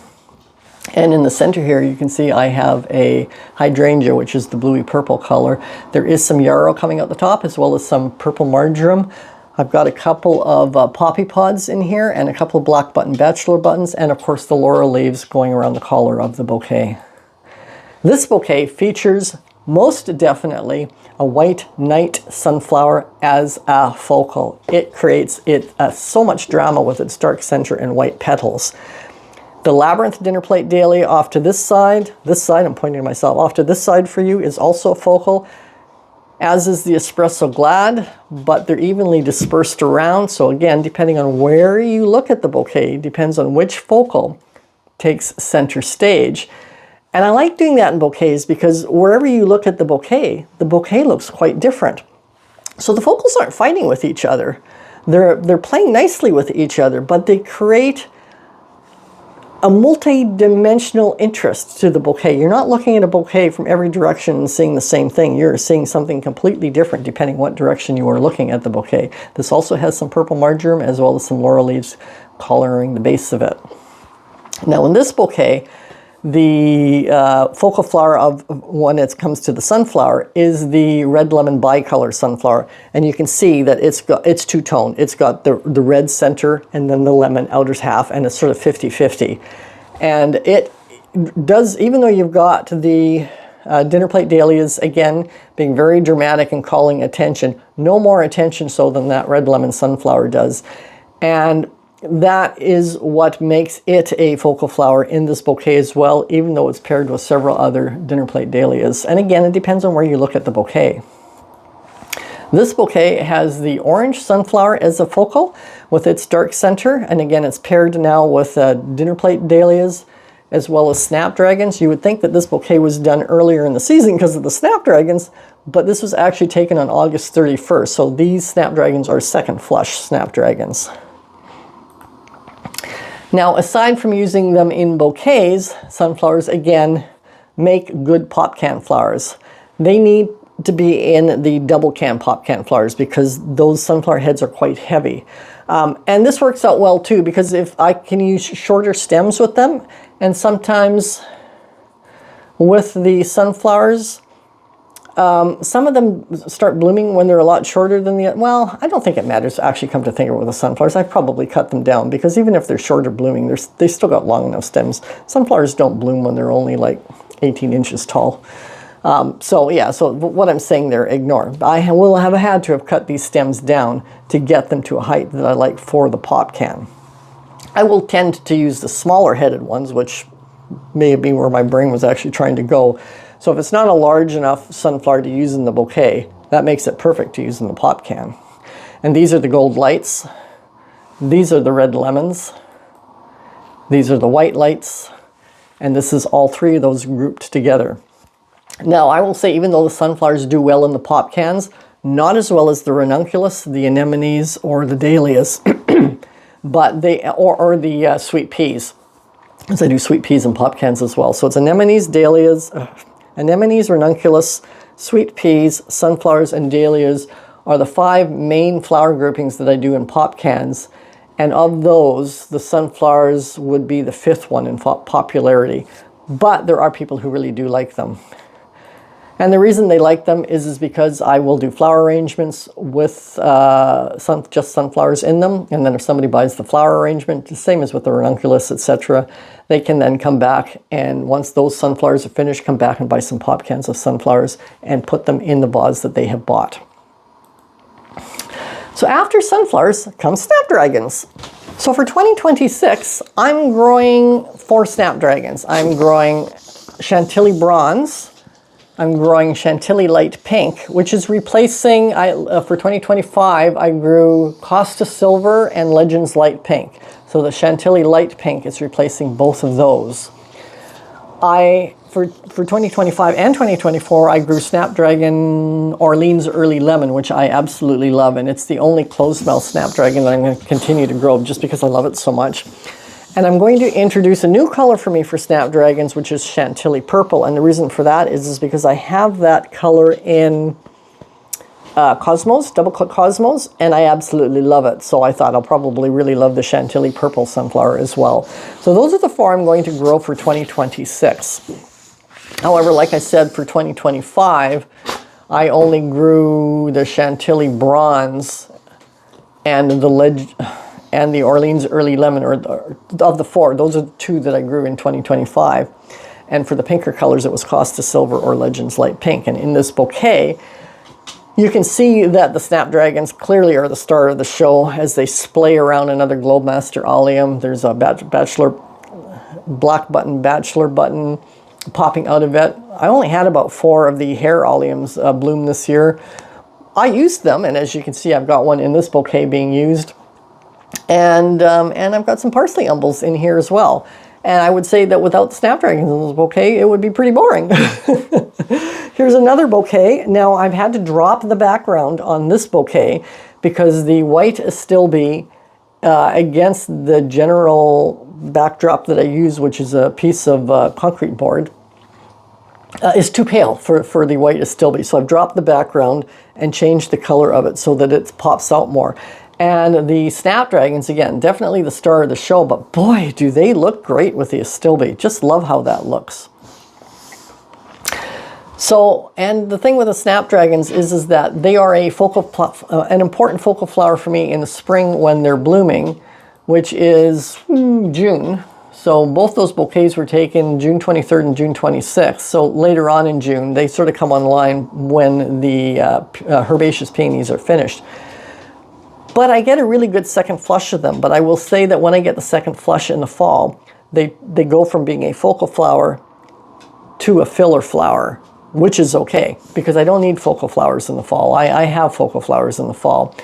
[SPEAKER 1] And in the center here, you can see I have a hydrangea, which is the bluey purple color. There is some yarrow coming out the top, as well as some purple marjoram. I've got a couple of poppy pods in here and a couple of black button bachelor buttons, and of course the laurel leaves going around the collar of the bouquet. This bouquet features most definitely a white night sunflower as a focal. It creates so much drama with its dark center and white petals. The labyrinth dinner plate dahlia off to this side, I'm pointing to myself, off to this side for you is also focal, as is the espresso glad, but they're evenly dispersed around. So again, depending on where you look at the bouquet, depends on which focal takes center stage. And I like doing that in bouquets because wherever you look at the bouquet looks quite different. So the focals aren't fighting with each other. They're playing nicely with each other, but they create a multi-dimensional interest to the bouquet. You're not looking at a bouquet from every direction and seeing the same thing. You're seeing something completely different depending what direction you are looking at the bouquet. This also has some purple marjoram as well as some laurel leaves coloring the base of it. Now in this bouquet, the focal flower of when it comes to the sunflower is the red lemon bicolor sunflower, and you can see that it's two-tone. It's got the red center and then the lemon outer half, and it's sort of 50-50. And it does, even though you've got the dinner plate dahlias again being very dramatic and calling attention, no more attention so than that red lemon sunflower does. And that is what makes it a focal flower in this bouquet as well, even though it's paired with several other dinner plate dahlias. And again, it depends on where you look at the bouquet. This bouquet has the orange sunflower as a focal with its dark center. And again, it's paired now with dinner plate dahlias as well as snapdragons. You would think that this bouquet was done earlier in the season because of the snapdragons, but this was actually taken on August 31st. So these snapdragons are second flush snapdragons. Now, aside from using them in bouquets, sunflowers, again, make good pop can flowers. They need to be in the double can pop can flowers because those sunflower heads are quite heavy. And this works out well too because if I can use shorter stems with them, and sometimes with the sunflowers, some of them start blooming when they're a lot shorter than the, well, I don't think it matters actually, come to think of it with the sunflowers. I probably cut them down because even if they're shorter blooming, they still got long enough stems. Sunflowers don't bloom when they're only like 18 inches tall. So yeah, so what I'm saying there, ignore. I will have had to have cut these stems down to get them to a height that I like for the pop can. I will tend to use the smaller headed ones, which may be where my brain was actually trying to go. So if it's not a large enough sunflower to use in the bouquet, that makes it perfect to use in the pop can. And these are the gold lights. These are the red lemons. These are the white lights. And this is all three of those grouped together. Now, I will say, even though the sunflowers do well in the pop cans, not as well as the ranunculus, the anemones, or the dahlias, but or the sweet peas, because I do sweet peas in pop cans as well. So it's anemones, dahlias, anemones, ranunculus, sweet peas, sunflowers, and dahlias are the 5 main flower groupings that I do in pop cans. And of those, the sunflowers would be the 5th one in popularity. But there are people who really do like them. And the reason they like them is because I will do flower arrangements with just sunflowers in them. And then if somebody buys the flower arrangement, the same as with the ranunculus, etc., they can then come back, and once those sunflowers are finished, come back and buy some pop cans of sunflowers and put them in the vase that they have bought. So after sunflowers come snapdragons. So for 2026, I'm growing 4 snapdragons. I'm growing Chantilly Bronze. I'm growing Chantilly Light Pink, which is replacing, for 2025, I grew Costa Silver and Legends Light Pink. So the Chantilly Light Pink is replacing both of those. For 2025 and 2024, I grew Snapdragon Orleans Early Lemon, which I absolutely love. And it's the only closed mouth Snapdragon that I'm going to continue to grow just because I love it so much. And I'm going to introduce a new color for me for snapdragons, which is Chantilly Purple. And the reason for that is because I have that color in Cosmos, Double Click Cosmos, and I absolutely love it. So I thought I'll probably really love the Chantilly Purple sunflower as well. So those are the 4 I'm going to grow for 2026. However, like I said, for 2025, I only grew the Chantilly Bronze and the Orleans Early Lemon, of the 4, those are the 2 that I grew in 2025. And for the pinker colors, it was Costa Silver or Legends Light Pink. And in this bouquet, you can see that the snapdragons clearly are the star of the show as they splay around another Globemaster Allium. There's a black button, bachelor button popping out of it. I only had about 4 of the hair Alliums bloom this year. I used them, and as you can see, I've got one in this bouquet being used. And I've got some parsley umbels in here as well. And I would say that without snapdragons in this bouquet, it would be pretty boring. Here's another bouquet. Now, I've had to drop the background on this bouquet because the white Astilbe against the general backdrop that I use, which is a piece of concrete board, is too pale for the white Astilbe. So I've dropped the background and changed the color of it so that it pops out more. And the snapdragons, again, definitely the star of the show, but boy, do they look great with the Astilbe. Just love how that looks. So, and the thing with the snapdragons is that they are an important focal flower for me in the spring when they're blooming, which is June. So both those bouquets were taken June 23rd and June 26th. So later on in June, they sort of come online when the herbaceous peonies are finished. But I get a really good second flush of them. But I will say that when I get the second flush in the fall, they go from being a focal flower to a filler flower, which is okay, because I don't need focal flowers in the fall. I have focal flowers in the fall.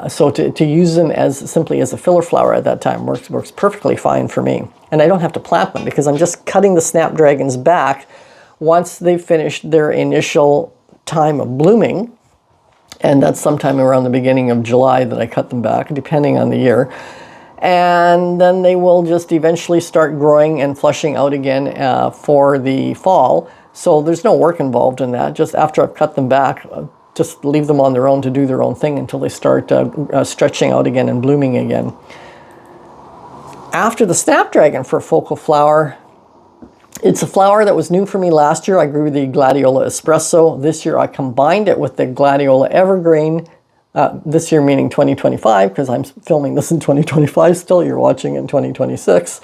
[SPEAKER 1] So to use them as simply as a filler flower at that time works perfectly fine for me. And I don't have to plant them because I'm just cutting the snapdragons back once they've finished their initial time of blooming. And that's sometime around the beginning of July that I cut them back, depending on the year. And then they will just eventually start growing and flushing out again for the fall. So there's no work involved in that. Just after I've cut them back, just leave them on their own to do their own thing until they start stretching out again and blooming again. After the snapdragon for focal flower, it's a flower that was new for me last year. I grew the Gladiola Espresso. This year I combined it with the Gladiola Evergreen. This year meaning 2025, because I'm filming this in 2025 still. You're watching in 2026.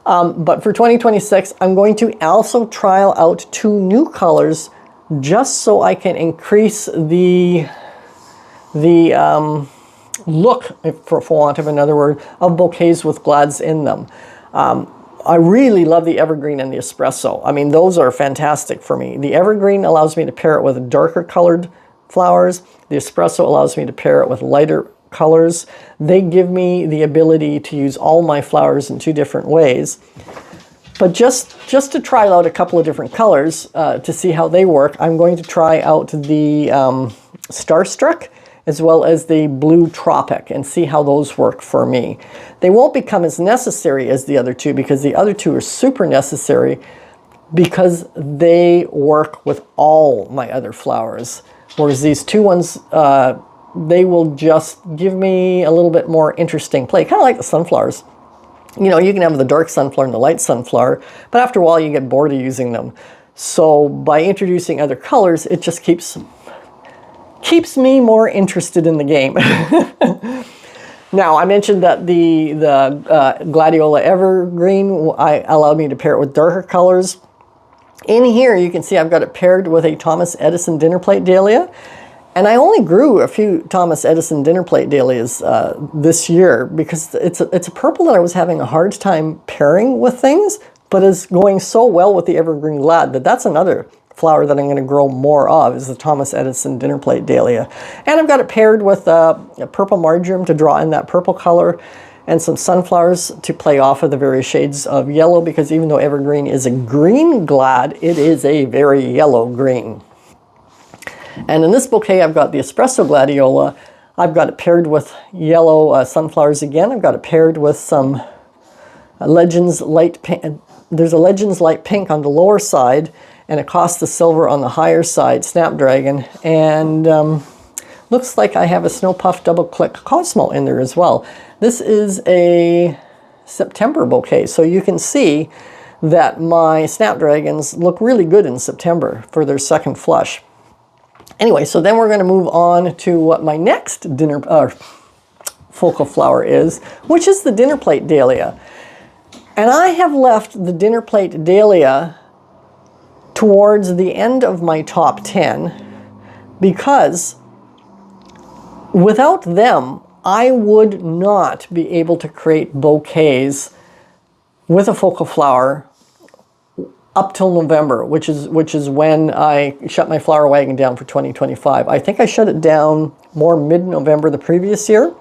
[SPEAKER 1] But for 2026, I'm going to also trial out 2 new colors just so I can increase the look, for want of another word, of bouquets with glads in them. I really love the Evergreen and the Espresso. I mean, those are fantastic for me. The Evergreen allows me to pair it with darker colored flowers. The Espresso allows me to pair it with lighter colors. They give me the ability to use all my flowers in 2 different ways. But just to try out a couple of different colors to see how they work, I'm going to try out the Starstruck as well as the Blue Tropic and see how those work for me. They won't become as necessary as the other 2 because the other 2 are super necessary because they work with all my other flowers. Whereas these 2 ones, they will just give me a little bit more interesting play, kind of like the sunflowers. You know, you can have the dark sunflower and the light sunflower, but after a while you get bored of using them. So by introducing other colors, it just keeps me more interested in the game. Now, I mentioned that the Gladiola Evergreen allowed me to pair it with darker colors. In here, you can see I've got it paired with a Thomas Edison dinner plate dahlia. And I only grew a few Thomas Edison dinner plate dahlias this year because it's a purple that I was having a hard time pairing with things, but is going so well with the Evergreen Glad that's another flower that I'm going to grow more of, is the Thomas Edison dinner plate dahlia. And I've got it paired with a purple marjoram to draw in that purple color, and some sunflowers to play off of the various shades of yellow, because even though Evergreen is a green glad, it is a very yellow green. And in this bouquet, I've got the Espresso Gladiola. I've got it paired with yellow sunflowers again. I've got it paired with some Legends Light Pink. There's a Legends Light Pink on the lower side and a Costa Silver on the higher side, Snapdragon. And looks like I have a Snow Puff Double Click Cosmo in there as well. This is a September bouquet, so you can see that my Snapdragons look really good in September for their second flush. Anyway, so then we're going to move on to what my next focal flower is, which is the dinner plate dahlia. And I have left the dinner plate dahlia towards the end of my top 10 because without them, I would not be able to create bouquets with a focal flower up till November, which is when I shut my flower wagon down for 2025. I think I shut it down more mid-November the previous year.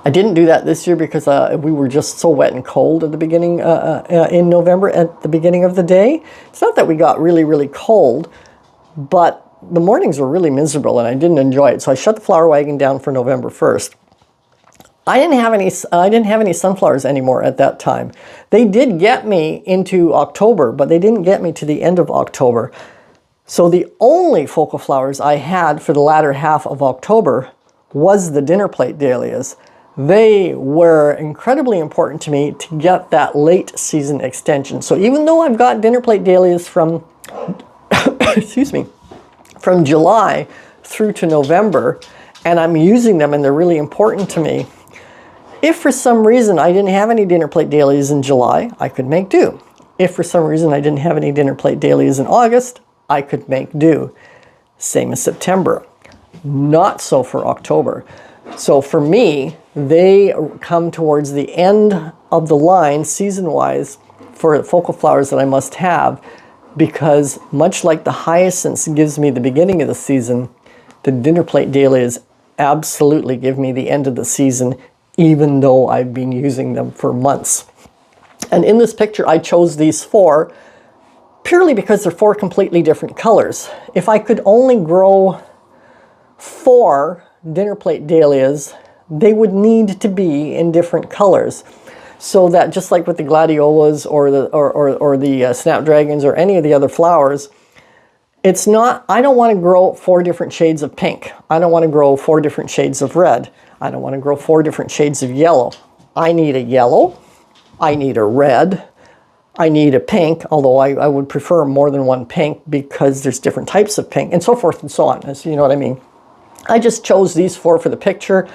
[SPEAKER 1] I didn't do that this year because we were just so wet and cold at the beginning, in November, at the beginning of the day. It's not that we got really, really cold, but the mornings were really miserable and I didn't enjoy it. So I shut the flower wagon down for November 1st. I didn't have any sunflowers anymore at that time. They did get me into October, but they didn't get me to the end of October. So the only focal flowers I had for the latter half of October was the dinner plate dahlias. They were incredibly important to me to get that late season extension. So even though I've got dinner plate dahlias from, excuse me, from July through to November, and I'm using them and they're really important to me, if for some reason I didn't have any dinner plate dahlias in July, I could make do. If for some reason I didn't have any dinner plate dahlias in August, I could make do. Same as September. Not so for October. So for me, they come towards the end of the line season-wise for focal flowers that I must have, because much like the hyacinths gives me the beginning of the season, the dinner plate dahlias absolutely give me the end of the season, even though I've been using them for months. And in this picture, I chose these 4 purely because they're 4 completely different colors. If I could only grow 4 dinner plate dahlias, they would need to be in different colors. so that just like with the gladiolas or the snapdragons or any of the other flowers, it's not, I don't want to grow 4 different shades of pink. I don't want to grow 4 different shades of red. I don't want to grow 4 different shades of yellow. I need a yellow, I need a red, I need a pink, although I would prefer more than one pink because there's different types of pink, and so forth and so on, so you know what I mean. I just chose these 4 for the picture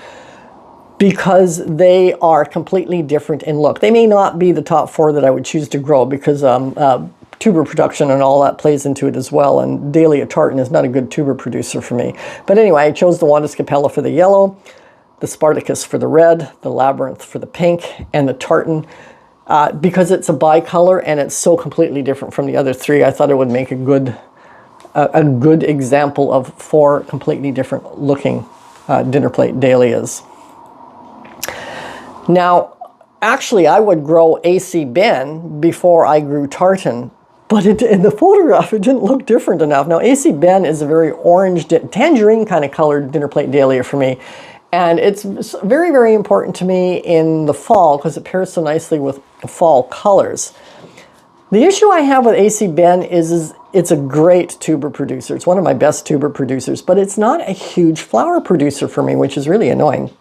[SPEAKER 1] because they are completely different in look. They may not be the top 4 that I would choose to grow because tuber production and all that plays into it as well, and Dahlia tartan is not a good tuber producer for me. But anyway, I chose the Wanda scapella for the yellow, the Spartacus for the red, the Labyrinth for the pink, and the tartan. Because it's a bicolor and it's so completely different from the other 3, I thought it would make a good example of 4 completely different looking dinner plate dahlias. Now, actually, I would grow AC Ben before I grew tartan, but in the photograph, it didn't look different enough. Now, AC Ben is a very orange, tangerine kind of colored dinner plate dahlia for me. And it's very, very important to me in the fall because it pairs so nicely with fall colors. The issue I have with AC Ben is it's a great tuber producer. It's one of my best tuber producers, but it's not a huge flower producer for me, which is really annoying.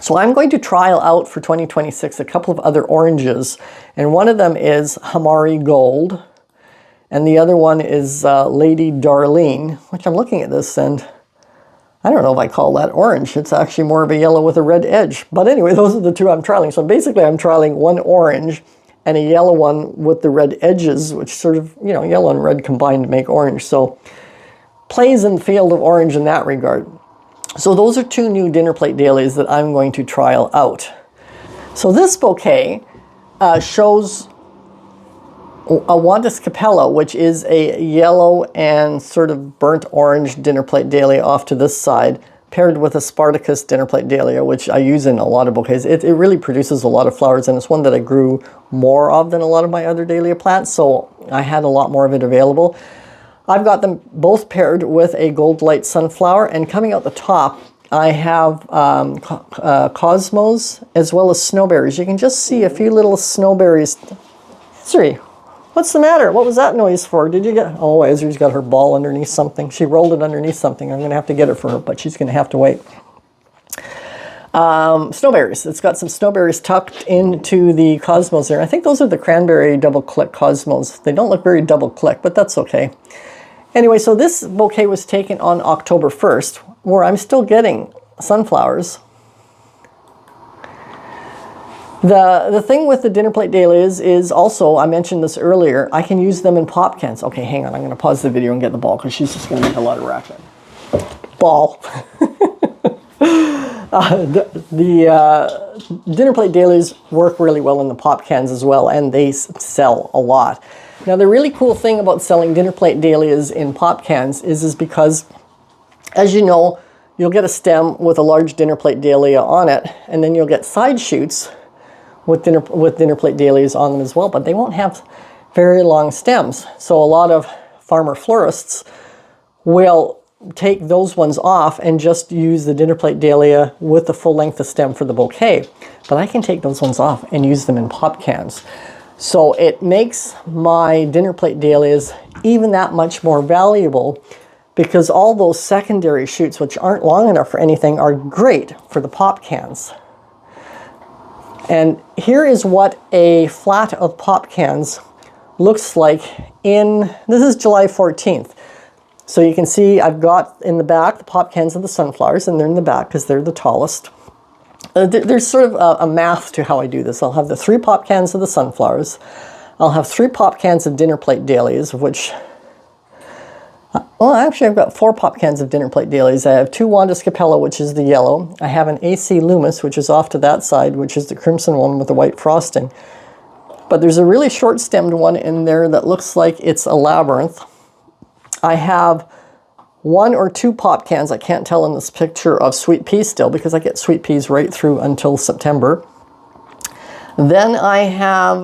[SPEAKER 1] So I'm going to trial out for 2026 a couple of other oranges, and one of them is Hamari Gold, and the other one is Lady Darlene, which I'm looking at this and I don't know if I call that orange. It's actually more of a yellow with a red edge. But anyway, those are the 2 I'm trialing. So basically I'm trialing one orange and a yellow one with the red edges, which sort of, you know, yellow and red combined to make orange. So plays in the field of orange in that regard. So those are 2 new dinner plate dahlias that I'm going to trial out. So this bouquet shows a Wanda scapella, which is a yellow and sort of burnt orange dinner plate dahlia off to this side, paired with a Spartacus dinner plate dahlia, which I use in a lot of bouquets. It really produces a lot of flowers, and it's one that I grew more of than a lot of my other dahlia plants, so I had a lot more of it available. I've got them both paired with a Gold Light sunflower, and coming out the top, I have cosmos as well as snowberries. You can just see a few little snowberries. Ezri, what's the matter? What was that noise for? Did you get... Oh, Ezri's got her ball underneath something. She rolled it underneath something. I'm going to have to get it for her, but she's going to have to wait. Snowberries. It's got some snowberries tucked into the cosmos there. I think those are the cranberry double-click cosmos. They don't look very double-click, but that's okay. Anyway, so this bouquet was taken on October 1st, where I'm still getting sunflowers. The thing with the dinner plate dahlias is also, I mentioned this earlier, I can use them in pop cans. Okay, hang on, I'm going to pause the video and get the ball because she's just going to make a lot of racket. Ball. The dinner plate dahlias work really well in the pop cans as well, and they sell a lot. Now, the really cool thing about selling dinner plate dahlias in pop cans is because, as you know, you'll get a stem with a large dinner plate dahlia on it, and then you'll get side shoots with dinner plate dahlias on them as well, but they won't have very long stems. So a lot of farmer florists will take those ones off and just use the dinner plate dahlia with the full length of stem for the bouquet. But I can take those ones off and use them in pop cans. So it makes my dinner plate dahlias even that much more valuable, because all those secondary shoots, which aren't long enough for anything, are great for the pop cans. And here is what a flat of pop cans looks like this is July 14th. So you can see I've got in the back the pop cans of the sunflowers, and they're in the back because they're the tallest. There's sort of a math to how I do this. I'll have the 3 pop cans of the sunflowers. I'll have 3 pop cans of dinner plate dahlias, of which... well, actually, I've got 4 pop cans of dinner plate dahlias. I have 2 Wanda scapella, which is the yellow. I have an AC Loomis, which is off to that side, which is the crimson one with the white frosting. But there's a really short-stemmed one in there that looks like it's a labyrinth. I have 1 or 2 pop cans, I can't tell in this picture, of sweet peas still, because I get sweet peas right through until September. Then I have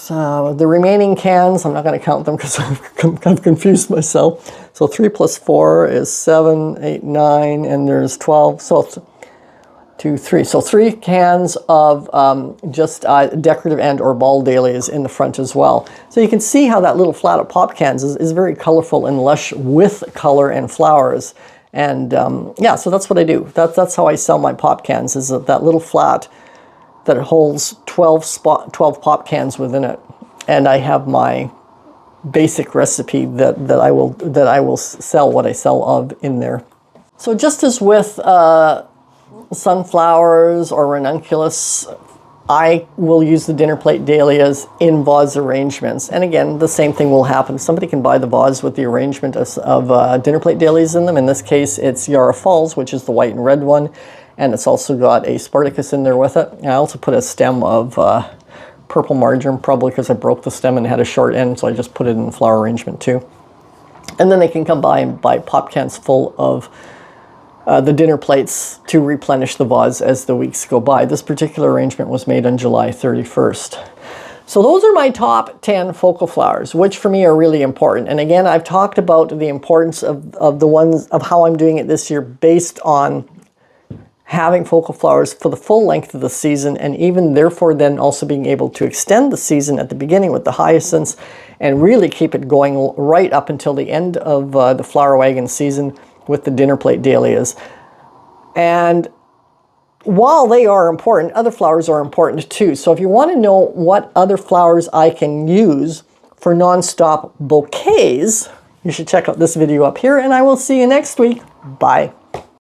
[SPEAKER 1] the remaining cans. I'm not going to count them because I've confused myself. So 3 plus 4 is 7, 8, 9, and there's 12. So 2, 3. So 3 cans of just decorative and or ball dahlias in the front as well. So you can see how that little flat of pop cans is very colorful and lush with color and flowers. And yeah, so that's what I do. That's how I sell my pop cans, is that little flat that holds 12 pop cans within it. And I have my basic recipe that I will sell what I sell of in there. So just as with sunflowers or ranunculus, I will use the dinner plate dahlias in vase arrangements. And again, the same thing will happen. Somebody can buy the vase with the arrangement of dinner plate dahlias in them. In this case, it's Yarra Falls, which is the white and red one. And it's also got a Spartacus in there with it. And I also put a stem of purple marjoram, probably because I broke the stem and had a short end, so I just put it in the flower arrangement too. And then they can come by and buy pop cans full of the dinner plates to replenish the vase as the weeks go by. This particular arrangement was made on July 31st. So those are my top 10 focal flowers, which for me are really important. And again, I've talked about the importance of the ones, of how I'm doing it this year based on having focal flowers for the full length of the season, and even therefore then also being able to extend the season at the beginning with the hyacinths and really keep it going right up until the end of the flower wagon season with the dinner plate dahlias. And while they are important, other flowers are important too. So if you want to know what other flowers I can use for non-stop bouquets, you should check out this video up here, and I will see you next week. Bye.